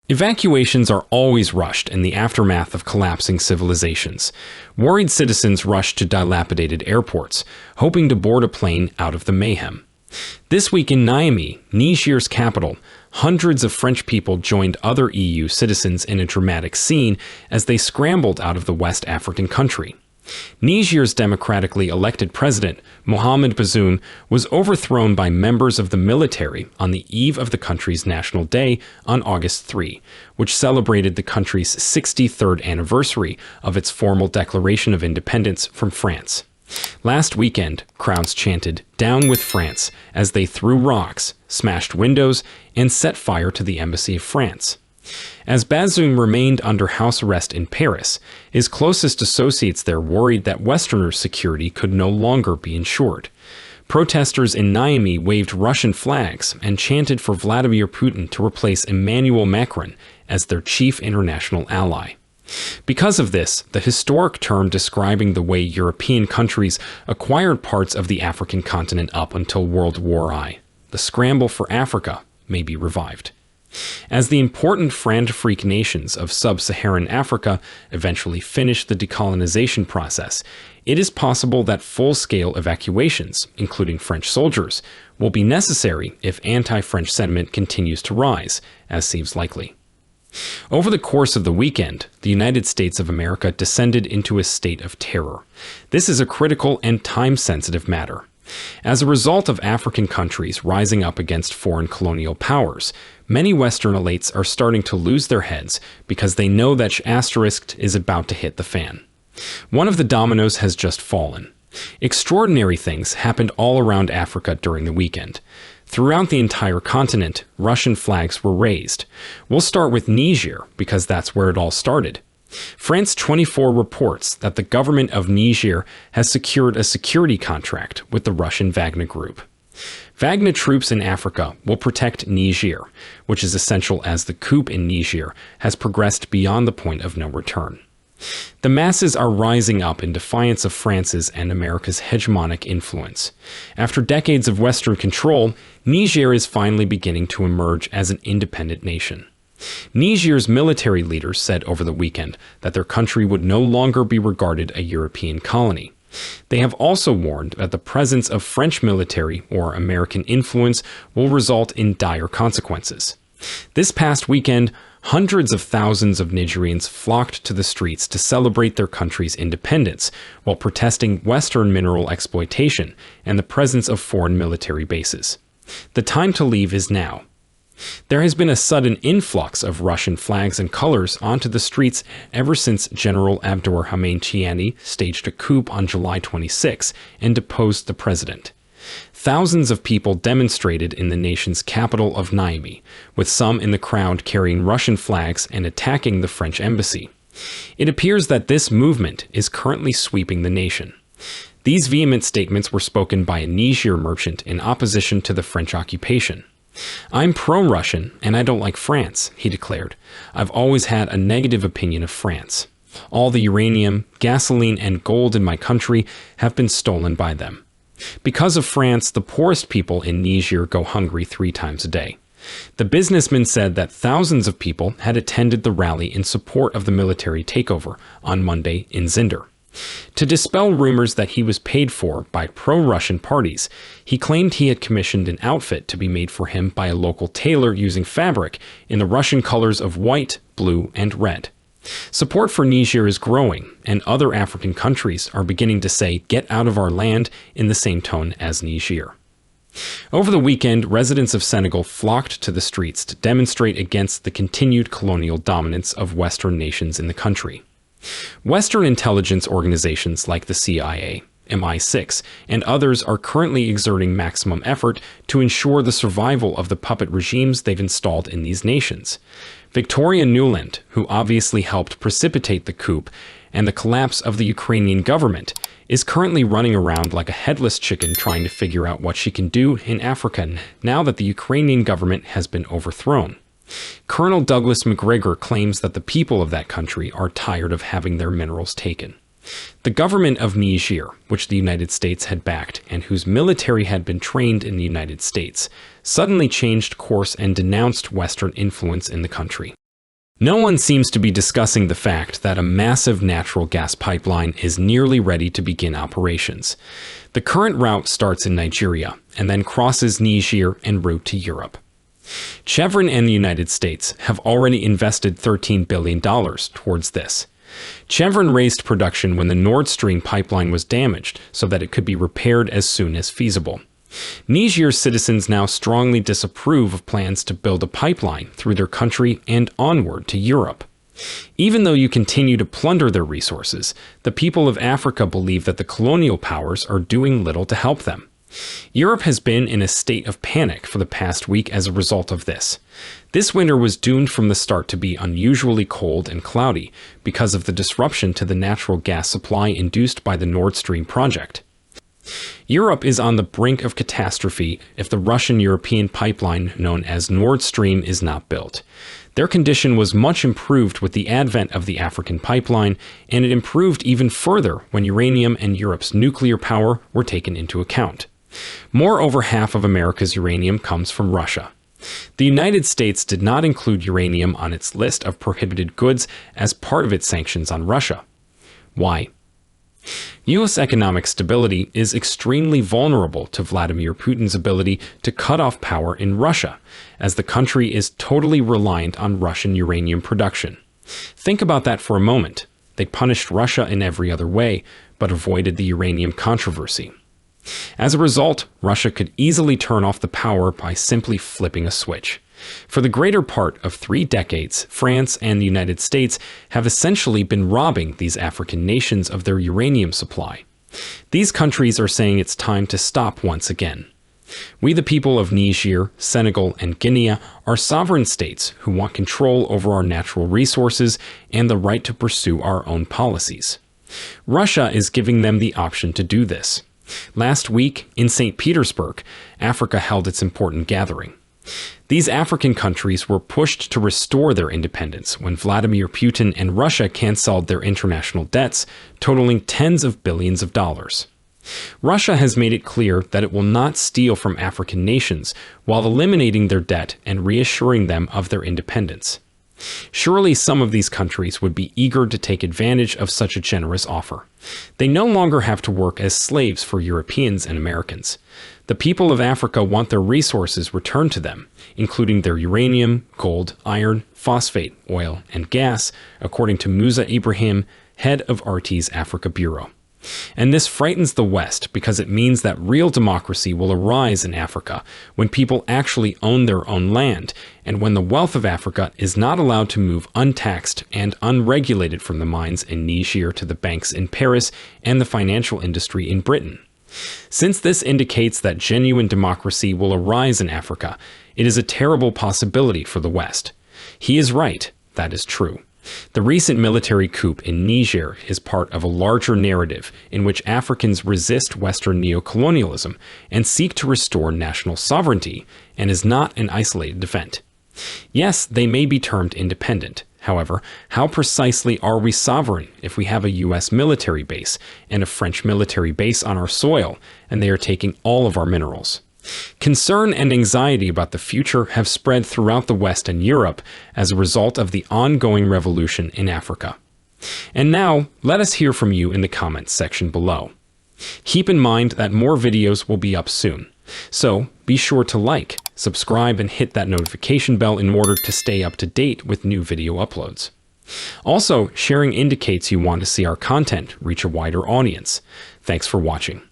Evacuations are always rushed in the aftermath of collapsing civilizations. Worried citizens rush to dilapidated airports, hoping to board a plane out of the mayhem. This week in Niamey, Niger's capital, hundreds of French people joined other EU citizens in a dramatic scene as they scrambled out of the West African country. Niger's democratically elected president, Mohamed Bazoum, was overthrown by members of the military on the eve of the country's National Day on August 3, which celebrated the country's 63rd anniversary of its formal declaration of independence from France. Last weekend, crowds chanted, "Down with France," as they threw rocks, smashed windows, and set fire to the embassy of France. As Bazoum remained under house arrest in Paris, his closest associates there worried that Westerners' security could no longer be ensured. Protesters in Niamey waved Russian flags and chanted for Vladimir Putin to replace Emmanuel Macron as their chief international ally. Because of this, the historic term describing the way European countries acquired parts of the African continent up until World War I, the scramble for Africa, may be revived. As the important Francophone nations of sub-Saharan Africa eventually finish the decolonization process, it is possible that full-scale evacuations, including French soldiers, will be necessary if anti-French sentiment continues to rise, as seems likely. Over the course of the weekend, the United States of America descended into a state of terror. This is a critical and time-sensitive matter. As a result of African countries rising up against foreign colonial powers, many Western elites are starting to lose their heads because they know that asterisk is about to hit the fan. One of the dominoes has just fallen. Extraordinary things happened all around Africa during the weekend. Throughout the entire continent, Russian flags were raised. We'll start with Niger, because that's where it all started. France 24 reports that the government of Niger has secured a security contract with the Russian Wagner Group. Wagner troops in Africa will protect Niger, which is essential as the coup in Niger has progressed beyond the point of no return. The masses are rising up in defiance of France's and America's hegemonic influence. After decades of Western control, Niger is finally beginning to emerge as an independent nation. Niger's military leaders said over the weekend that their country would no longer be regarded a European colony. They have also warned that the presence of French military or American influence will result in dire consequences. This past weekend, hundreds of thousands of Nigerians flocked to the streets to celebrate their country's independence while protesting Western mineral exploitation and the presence of foreign military bases. The time to leave is now. There has been a sudden influx of Russian flags and colors onto the streets ever since General Abdourahmane Tiani staged a coup on July 26 and deposed the president. Thousands of people demonstrated in the nation's capital of Niamey, with some in the crowd carrying Russian flags and attacking the French embassy. It appears that this movement is currently sweeping the nation. These vehement statements were spoken by a Niger merchant in opposition to the French occupation. "I'm pro-Russian, and I don't like France," he declared. "I've always had a negative opinion of France. All the uranium, gasoline, and gold in my country have been stolen by them. Because of France, the poorest people in Niger go hungry 3 times a day." The businessman said that thousands of people had attended the rally in support of the military takeover on Monday in Zinder. To dispel rumors that he was paid for by pro-Russian parties, he claimed he had commissioned an outfit to be made for him by a local tailor using fabric in the Russian colors of white, blue, and red. Support for Niger is growing, and other African countries are beginning to say, "Get out of our land," in the same tone as Niger. Over the weekend, residents of Senegal flocked to the streets to demonstrate against the continued colonial dominance of Western nations in the country. Western intelligence organizations like the CIA, MI6, and others are currently exerting maximum effort to ensure the survival of the puppet regimes they've installed in these nations. Victoria Nuland, who obviously helped precipitate the coup and the collapse of the Ukrainian government, is currently running around like a headless chicken trying to figure out what she can do in Africa now that the Ukrainian government has been overthrown. Colonel Douglas McGregor claims that the people of that country are tired of having their minerals taken. The government of Niger, which the United States had backed and whose military had been trained in the United States, suddenly changed course and denounced Western influence in the country. No one seems to be discussing the fact that a massive natural gas pipeline is nearly ready to begin operations. The current route starts in Nigeria and then crosses Niger en route to Europe. Chevron and the United States have already invested $13 billion towards this. Chevron raised production when the Nord Stream pipeline was damaged so that it could be repaired as soon as feasible. Niger's citizens now strongly disapprove of plans to build a pipeline through their country and onward to Europe. Even though you continue to plunder their resources, the people of Africa believe that the colonial powers are doing little to help them. Europe has been in a state of panic for the past week as a result of this. This winter was doomed from the start to be unusually cold and cloudy because of the disruption to the natural gas supply induced by the Nord Stream project. Europe is on the brink of catastrophe if the Russian-European pipeline known as Nord Stream is not built. Their condition was much improved with the advent of the African pipeline, and it improved even further when uranium and Europe's nuclear power were taken into account. More over half of America's uranium comes from Russia. The United States did not include uranium on its list of prohibited goods as part of its sanctions on Russia. Why? U.S. economic stability is extremely vulnerable to Vladimir Putin's ability to cut off power in Russia, as the country is totally reliant on Russian uranium production. Think about that for a moment. They punished Russia in every other way, but avoided the uranium controversy. As a result, Russia could easily turn off the power by simply flipping a switch. For the greater part of 3 decades, France and the United States have essentially been robbing these African nations of their uranium supply. These countries are saying it's time to stop once again. We, the people of Niger, Senegal, and Guinea, are sovereign states who want control over our natural resources and the right to pursue our own policies. Russia is giving them the option to do this. Last week, in St. Petersburg, Africa held its important gathering. These African countries were pushed to restore their independence when Vladimir Putin and Russia canceled their international debts, totaling tens of billions of dollars. Russia has made it clear that it will not steal from African nations while eliminating their debt and reassuring them of their independence. Surely some of these countries would be eager to take advantage of such a generous offer. They no longer have to work as slaves for Europeans and Americans. The people of Africa want their resources returned to them, including their uranium, gold, iron, phosphate, oil, and gas, according to Musa Ibrahim, head of RT's Africa Bureau. And this frightens the West because it means that real democracy will arise in Africa when people actually own their own land and when the wealth of Africa is not allowed to move untaxed and unregulated from the mines in Niger to the banks in Paris and the financial industry in Britain. Since this indicates that genuine democracy will arise in Africa, it is a terrible possibility for the West. He is right, that is true. The recent military coup in Niger is part of a larger narrative in which Africans resist Western neocolonialism and seek to restore national sovereignty, and is not an isolated event. Yes, they may be termed independent. However, how precisely are we sovereign if we have a U.S. military base and a French military base on our soil, and they are taking all of our minerals? Concern and anxiety about the future have spread throughout the West and Europe as a result of the ongoing revolution in Africa. And now, let us hear from you in the comments section below. Keep in mind that more videos will be up soon, so be sure to like, subscribe, and hit that notification bell in order to stay up to date with new video uploads. Also, sharing indicates you want to see our content reach a wider audience. Thanks for watching.